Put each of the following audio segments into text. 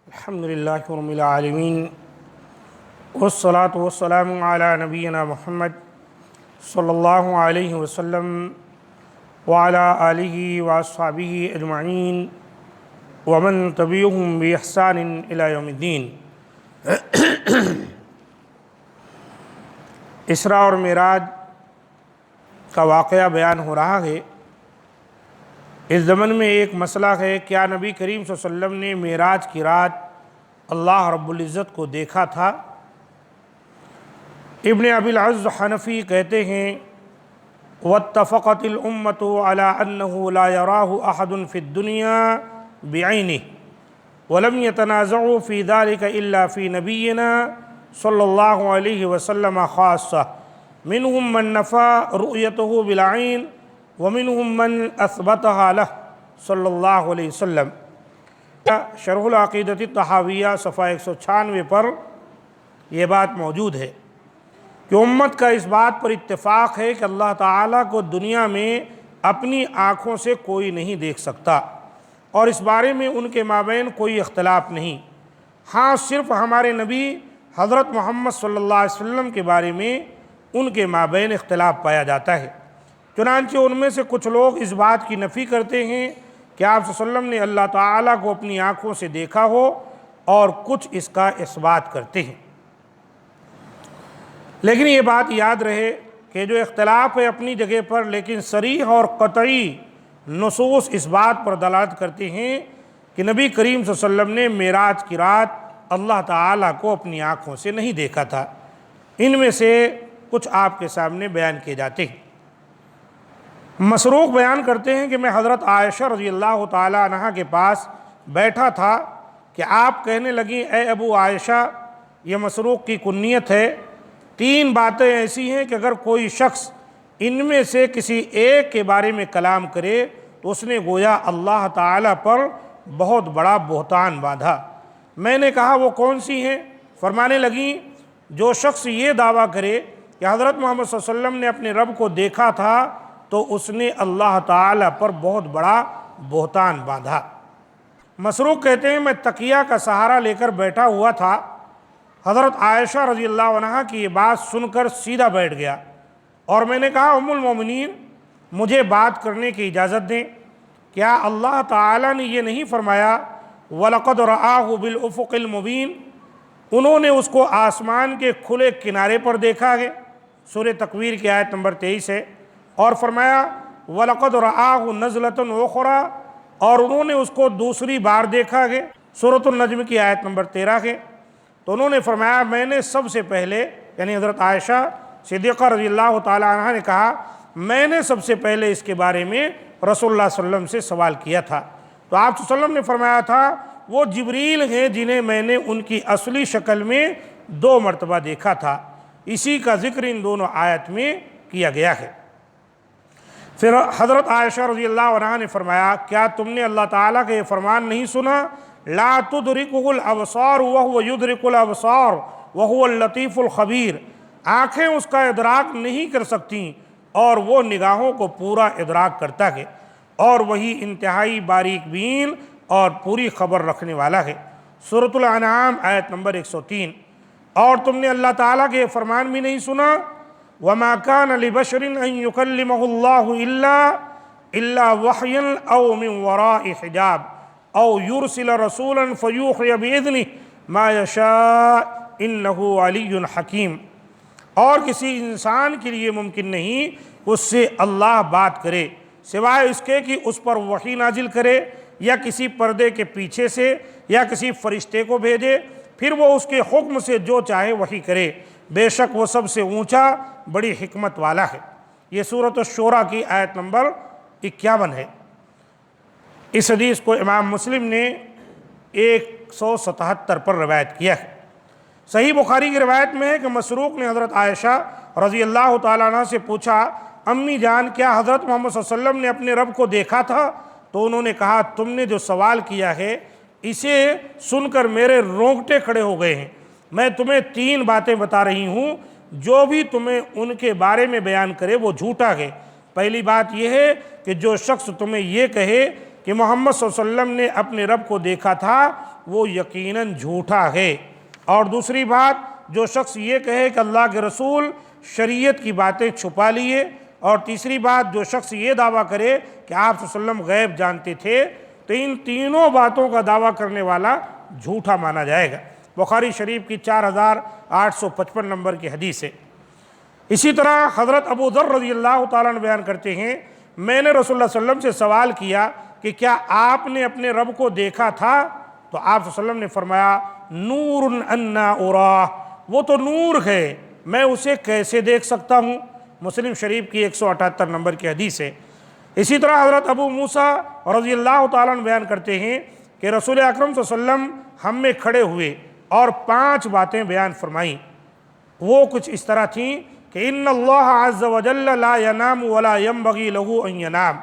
الحمد للہ رب العالمین والصلاة والسلام علی نبینا محمد صلی اللہ علیہ وسلم وعلی آلہ واصحابہ اجمعین ومن تبعہم بإحسان الی یوم الدین۔ اسراء اور معراج کا واقعہ بیان ہو رہا ہے۔ اس زمن میں ایک مسئلہ ہے، کیا نبی کریم صلی اللہ علیہ وسلم نے معراج کی رات اللہ رب العزت کو دیکھا تھا؟ ابن ابی العز حنفی کہتے ہیں واتفقت الامت علی انہ لا یراہ احد فی الدنیا بعینہ ولم یتنازعوا فی ذلک الا فی نبینا صلی اللہ علیہ وسلم خاصہ، منہم من نفی رؤیتہ بالعین ومنہم من اثبتہا لہ صلی اللہ علیہ وسلم۔ شرح العقیدۃ الطحاویہ صفحہ 196 پر یہ بات موجود ہے کہ امت کا اس بات پر اتفاق ہے کہ اللہ تعالیٰ کو دنیا میں اپنی آنکھوں سے کوئی نہیں دیکھ سکتا، اور اس بارے میں ان کے مابین کوئی اختلاف نہیں۔ ہاں، صرف ہمارے نبی حضرت محمد صلی اللہ علیہ وسلم کے بارے میں ان کے مابین اختلاف پایا جاتا ہے۔ چنانچہ ان میں سے کچھ لوگ اس بات کی نفی کرتے ہیں کہ آپ صلی اللہ علیہ وسلم نے اللہ تعالیٰ کو اپنی آنکھوں سے دیکھا ہو، اور کچھ اس کا اثبات کرتے ہیں۔ لیکن یہ بات یاد رہے کہ جو اختلاف ہے اپنی جگہ پر، لیکن صریح اور قطعی نصوص اس بات پر دلالت کرتے ہیں کہ نبی کریم صلی اللہ علیہ وسلم نے معراج کی رات اللہ تعالیٰ کو اپنی آنکھوں سے نہیں دیکھا تھا۔ ان میں سے کچھ آپ کے سامنے بیان کیے جاتے ہیں۔ مسروق بیان کرتے ہیں کہ میں حضرت عائشہ رضی اللہ تعالی عنہا کے پاس بیٹھا تھا کہ آپ کہنے لگیں، اے ابو عائشہ، یہ مسروق کی کنیت ہے، 3 باتیں ایسی ہیں کہ اگر کوئی شخص ان میں سے کسی ایک کے بارے میں کلام کرے تو اس نے گویا اللہ تعالیٰ پر بہت بڑا بہتان باندھا۔ میں نے کہا وہ کون سی ہیں؟ فرمانے لگیں، جو شخص یہ دعویٰ کرے کہ حضرت محمد صلی اللہ علیہ وسلم نے اپنے رب کو دیکھا تھا تو اس نے اللہ تعالیٰ پر بہت بڑا بہتان باندھا۔ مسروق کہتے ہیں میں تکیہ کا سہارا لے کر بیٹھا ہوا تھا، حضرت عائشہ رضی اللہ عنہا کی یہ بات سن کر سیدھا بیٹھ گیا، اور میں نے کہا ام المومنین، مجھے بات کرنے کی اجازت دیں۔ کیا اللہ تعالیٰ نے یہ نہیں فرمایا وَلَقَدْ رَآهُ بِالْأُفُقِ الْمُبِينِ؟ انہوں نے اس کو آسمان کے کھلے کنارے پر دیکھا ہے، سورہ تکویر کی آیت نمبر 23 ہے، اور فرمایا وَلَقَدْ رَآهُ نَزْلَةً أُخْرَىٰ، اور انہوں نے اس کو دوسری بار دیکھا ہے، سورۃ النجم کی آیت نمبر 13 ہے۔ تو انہوں نے فرمایا میں نے سب سے پہلے، یعنی حضرت عائشہ صدیقہ رضی اللہ تعالی عنہ نے کہا، میں نے سب سے پہلے اس کے بارے میں رسول اللہ صلی اللہ علیہ وسلم سے سوال کیا تھا۔ تو آپ صلی اللہ علیہ وسلم نے فرمایا تھا وہ جبریل ہیں جنہیں میں نے ان کی اصلی شکل میں 2 مرتبہ دیکھا تھا۔ اسی کا ذکر ان دونوں آیت میں کیا گیا ہے۔ پھر حضرت عائشہ رضی اللہ عنہ نے فرمایا، کیا تم نے اللہ تعالیٰ کا یہ فرمان نہیں سنا؟ لا تدرکہ الابصار وہو یدرک الابصار وہو اللطیف الخبیر۔ آنکھیں اس کا ادراک نہیں کر سکتیں، اور وہ نگاہوں کو پورا ادراک کرتا ہے، اور وہی انتہائی باریک بین اور پوری خبر رکھنے والا ہے۔ سورۃ الانعام آیت نمبر 103۔ اور تم نے اللہ تعالیٰ کے یہ فرمان بھی نہیں سنا وَمَا كَانَ لِبَشَرٍ أَن يُكَلِّمَهُ اللَّهُ إِلَّا وَحْيًا أَوْ مِن وَرَاءِ حِجَابٍ أَوْ يُرْسِلَ رَسُولًا فَيُوحِيَ بِإِذْنِهِ مَا يَشَاءُ إِنَّهُ عَلِيٌّ حَكِيمٌ۔ اور کسی انسان کے لیے ممکن نہیں اس سے اللہ بات کرے سوائے اس کے کہ اس پر وحی نازل کرے، یا کسی پردے کے پیچھے سے، یا کسی فرشتے کو بھیجے، پھر وہ اس کے حکم سے جو چاہے وحی کرے، بے شک وہ سب سے اونچا بڑی حکمت والا ہے۔ یہ سورۃ الشورى کی آیت نمبر 51 ہے۔ اس حدیث کو امام مسلم نے 177 پر روایت کیا ہے۔ صحیح بخاری کی روایت میں ہے کہ مسروق نے حضرت عائشہ رضی اللہ تعالیٰ عنہ سے پوچھا، امی جان، کیا حضرت محمد صلی اللہ علیہ وسلم نے اپنے رب کو دیکھا تھا؟ تو انہوں نے کہا، تم نے جو سوال کیا ہے اسے سن کر میرے رونگٹے کھڑے ہو گئے ہیں۔ میں تمہیں 3 باتیں بتا رہی ہوں، جو بھی تمہیں ان کے بارے میں بیان کرے وہ جھوٹا ہے۔ پہلی بات یہ ہے کہ جو شخص تمہیں یہ کہے کہ محمد صلی اللہ علیہ وسلم نے اپنے رب کو دیکھا تھا وہ یقیناً جھوٹا ہے۔ اور دوسری بات، جو شخص یہ کہے کہ اللہ کے رسول شریعت کی باتیں چھپا لیے، اور تیسری بات جو شخص یہ دعویٰ کرے کہ آپ صلی اللہ علیہ وسلم غیب جانتے تھے، تو ان تینوں باتوں کا دعویٰ کرنے والا جھوٹا مانا جائے گا۔ بخاری شریف کی 4855 نمبر کی حدیث ہے۔ اسی طرح حضرت ابو ذر رضی اللہ تعالیٰ عنہ بیان کرتے ہیں، میں نے رسول اللہ صلی اللہ علیہ وسلم سے سوال کیا کہ کیا آپ نے اپنے رب کو دیکھا تھا؟ تو آپ صلی اللہ علیہ وسلم نے فرمایا، نور انا اراہ، وہ تو نور ہے، میں اسے کیسے دیکھ سکتا ہوں؟ مسلم شریف کی 178 نمبر کی حدیث ہے۔ اسی طرح حضرت ابو موسیٰ رضی اللہ تعالیٰ عنہ بیان کرتے ہیں کہ رسول اکرم صلی اللہ علیہ وسلم ہم میں کھڑے ہوئے اور 5 باتیں بیان فرمائیں۔ وہ کچھ اس طرح تھیں کہ ان اللہ عز وجل لا ینام ولا ینبغی لہ ان ینام،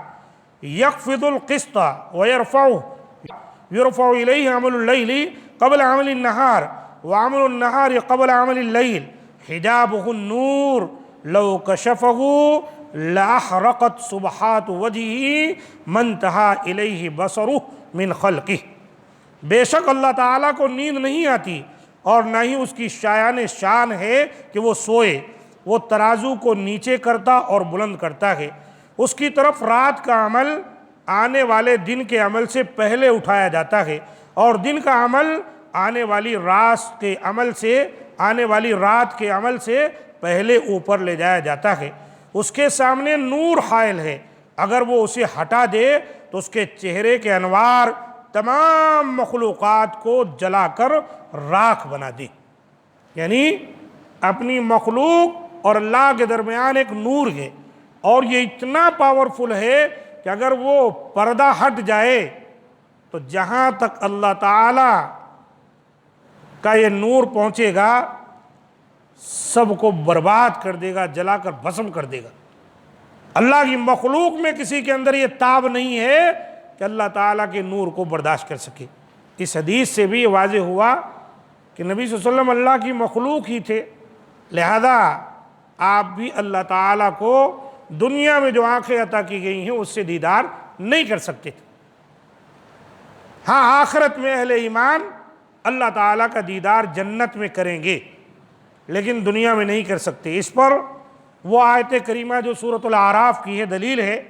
یخفض القسط یرفع الیہ عمل اللیل قبل عمل النہار وعمل النہار قبل عمل اللیل، حجابہ النور لو کشفہ لاحرقت سبحات وجہہ ما انتہا الیہ بصرہ من خلقہ۔ بے شک اللہ تعالیٰ کو نیند نہیں آتی اور نہ ہی اس کی شایان شان ہے کہ وہ سوئے، وہ ترازو کو نیچے کرتا اور بلند کرتا ہے، اس کی طرف رات کا عمل آنے والے دن کے عمل سے پہلے اٹھایا جاتا ہے، اور دن کا عمل آنے والی رات کے عمل سے پہلے اوپر لے جایا جاتا ہے۔ اس کے سامنے نور حائل ہے، اگر وہ اسے ہٹا دے تو اس کے چہرے کے انوار تمام مخلوقات کو جلا کر راکھ بنا دے۔ یعنی اپنی مخلوق اور اللہ کے درمیان ایک نور ہے، اور یہ اتنا پاورفل ہے کہ اگر وہ پردہ ہٹ جائے تو جہاں تک اللہ تعالی کا یہ نور پہنچے گا سب کو برباد کر دے گا، جلا کر بھسم کر دے گا۔ اللہ کی مخلوق میں کسی کے اندر یہ تاب نہیں ہے کہ اللہ تعالیٰ کے نور کو برداشت کر سکے۔ اس حدیث سے بھی یہ واضح ہوا کہ نبی صلی اللہ علیہ وسلم اللہ کی مخلوق ہی تھے، لہذا آپ بھی اللہ تعالیٰ کو دنیا میں جو آنکھیں عطا کی گئی ہیں اس سے دیدار نہیں کر سکتے تھے۔ ہاں، آخرت میں اہل ایمان اللہ تعالیٰ کا دیدار جنت میں کریں گے، لیکن دنیا میں نہیں کر سکتے۔ اس پر وہ آیت کریمہ جو سورۃ الاعراف کی ہے دلیل ہے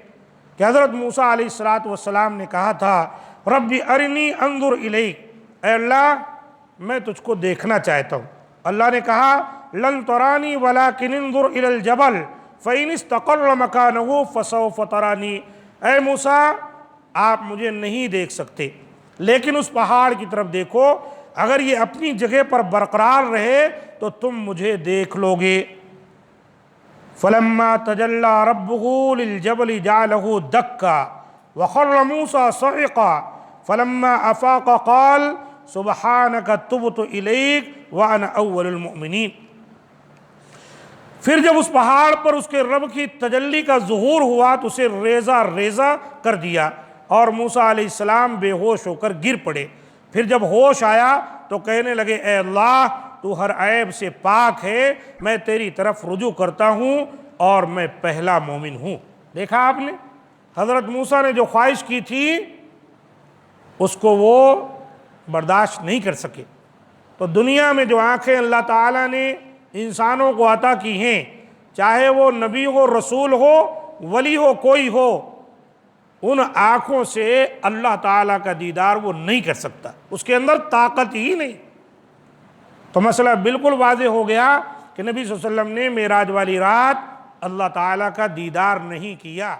کہ حضرت موسیٰ علیہ السلام نے کہا تھا، رب ارنی انظر الیک، اے اللہ میں تجھ کو دیکھنا چاہتا ہوں۔ اللہ نے کہا، لن ترانی ولکن انظر الی الجبل فإن استقر مکانہ فسوف ترانی، اے موسیٰ آپ مجھے نہیں دیکھ سکتے، لیکن اس پہاڑ کی طرف دیکھو، اگر یہ اپنی جگہ پر برقرار رہے تو تم مجھے دیکھ لو گے۔ فلما تجلی ربہ للجبل جعلہ دکا وخر موسیٰ صعقا فلما افاق قال سبحانک تبت الیک وانا اول المؤمنین۔ پھر جب اس پہاڑ پر اس کے رب کی تجلی کا ظہور ہوا تو اسے ریزہ ریزہ کر دیا، اور موسیٰ علیہ السلام بے ہوش ہو کر گر پڑے۔ پھر جب ہوش آیا تو کہنے لگے، اے اللہ تو ہر عیب سے پاک ہے، میں تیری طرف رجوع کرتا ہوں اور میں پہلا مومن ہوں۔ دیکھا آپ نے، حضرت موسیٰ نے جو خواہش کی تھی اس کو وہ برداشت نہیں کر سکے۔ تو دنیا میں جو آنکھیں اللہ تعالیٰ نے انسانوں کو عطا کی ہیں، چاہے وہ نبی ہو، رسول ہو، ولی ہو، کوئی ہو، ان آنکھوں سے اللہ تعالیٰ کا دیدار وہ نہیں کر سکتا، اس کے اندر طاقت ہی نہیں۔ تو مسئلہ بالکل واضح ہو گیا کہ نبی صلی اللہ علیہ وسلم نے معراج والی رات اللہ تعالیٰ کا دیدار نہیں کیا۔